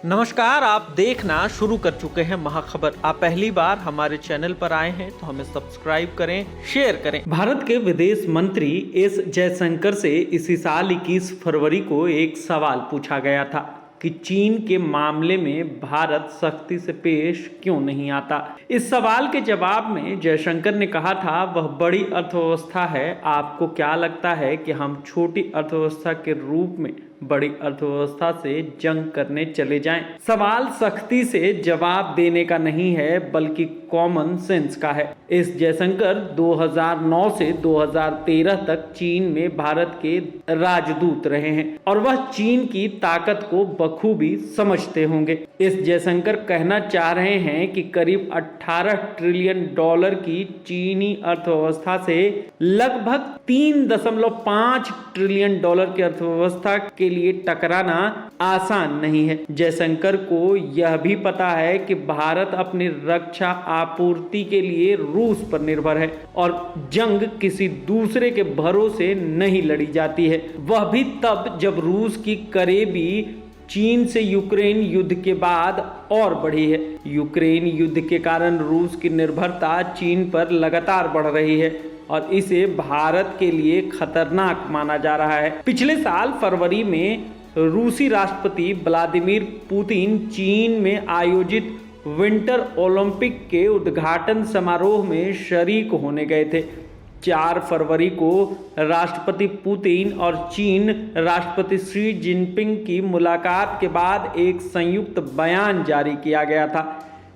नमस्कार, आप देखना शुरू कर चुके हैं महाखबर। आप पहली बार हमारे चैनल पर आए हैं तो हमें सब्सक्राइब करें, शेयर करें। भारत के विदेश मंत्री एस जयशंकर से इसी साल 21 फरवरी को एक सवाल पूछा गया था कि चीन के मामले में भारत सख्ती से पेश क्यों नहीं आता। इस सवाल के जवाब में जयशंकर ने कहा था, वह बड़ी अर्थव्यवस्था है, आपको क्या लगता है कि हम छोटी अर्थव्यवस्था के रूप में बड़ी अर्थव्यवस्था से जंग करने चले जाएं? सवाल सख्ती से जवाब देने का नहीं है बल्कि कॉमन सेंस का है। एस जयशंकर 2009 से 2013 तक चीन में भारत के राजदूत रहे हैं और वह चीन की ताकत को बखूबी समझते होंगे। एस जयशंकर कहना चाह रहे हैं कि करीब 18 ट्रिलियन डॉलर की चीनी अर्थव्यवस्था से लगभग 3.5 ट्रिलियन डॉलर की अर्थव्यवस्था के लिए टकराना आसान नहीं है। जयशंकर को यह भी पता है कि भारत अपनी रक्षा आपूर्ति के लिए रूस पर निर्भर है और जंग किसी दूसरे के भरोसे नहीं लड़ी जाती है, वह भी तब जब रूस की करीबी चीन से यूक्रेन युद्ध के बाद और बढ़ी है। यूक्रेन युद्ध के कारण रूस की निर्भरता चीन पर लगातार बढ़ रही है और इसे भारत के लिए खतरनाक माना जा रहा है। पिछले साल फरवरी में रूसी राष्ट्रपति व्लादिमीर पुतिन चीन में आयोजित विंटर ओलंपिक के उद्घाटन समारोह में शरीक होने गए थे। 4 फरवरी को राष्ट्रपति पुतिन और चीन राष्ट्रपति शी जिनपिंग की मुलाकात के बाद एक संयुक्त बयान जारी किया गया था।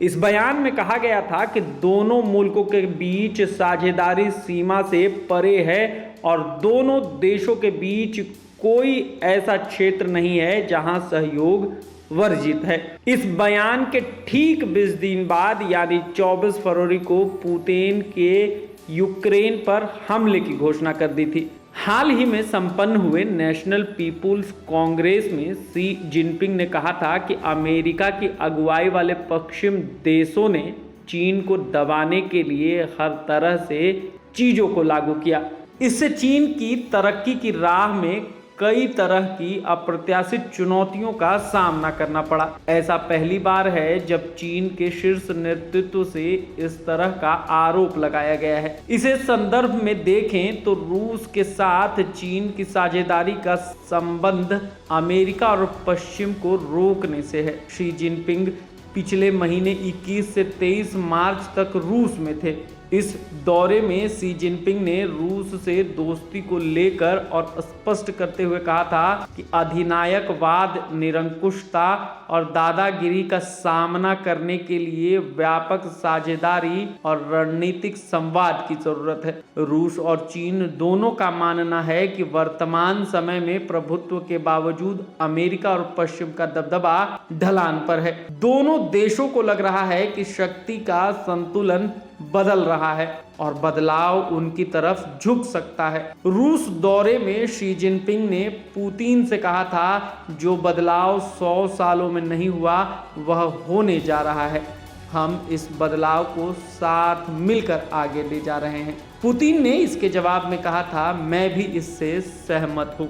इस बयान में कहा गया था कि दोनों मुल्कों के बीच साझेदारी सीमा से परे है और दोनों देशों के बीच कोई ऐसा क्षेत्र नहीं है जहां सहयोग वर्जित है। इस बयान के ठीक 20 दिन बाद यानी 24 फरवरी को पुतिन के यूक्रेन पर हमले की घोषणा कर दी थी। हाल ही में संपन्न हुए नेशनल पीपुल्स कांग्रेस में शी जिनपिंग ने कहा था कि अमेरिका की अगुवाई वाले पश्चिम देशों ने चीन को दबाने के लिए हर तरह से चीजों को लागू किया। इससे चीन की तरक्की की राह में कई तरह की अप्रत्याशित चुनौतियों का सामना करना पड़ा। ऐसा पहली बार है जब चीन के शीर्ष नेतृत्व से इस तरह का आरोप लगाया गया है। इसे संदर्भ में देखें तो रूस के साथ चीन की साझेदारी का संबंध अमेरिका और पश्चिम को रोकने से है। शी जिनपिंग पिछले महीने 21 से 23 मार्च तक रूस में थे। इस दौरे में शी जिनपिंग ने रूस से दोस्ती को लेकर और स्पष्ट करते हुए कहा था कि अधिनायकवाद, निरंकुशता और दादागिरी का सामना करने के लिए व्यापक साझेदारी और रणनीतिक संवाद की जरूरत है। रूस और चीन दोनों का मानना है कि वर्तमान समय में प्रभुत्व के बावजूद अमेरिका और पश्चिम का दबदबा ढलान पर है। दोनों देशों को लग रहा है कि शक्ति का संतुलन बदल रहा है और बदलाव उनकी तरफ झुक सकता है। रूस दौरे में शी जिनपिंग ने पुतिन से कहा था, जो बदलाव 100 सालों में नहीं हुआ वह होने जा रहा है। हम इस बदलाव को साथ मिलकर आगे ले जा रहे हैं। पुतिन ने इसके जवाब में कहा था, मैं भी इससे सहमत हूँ।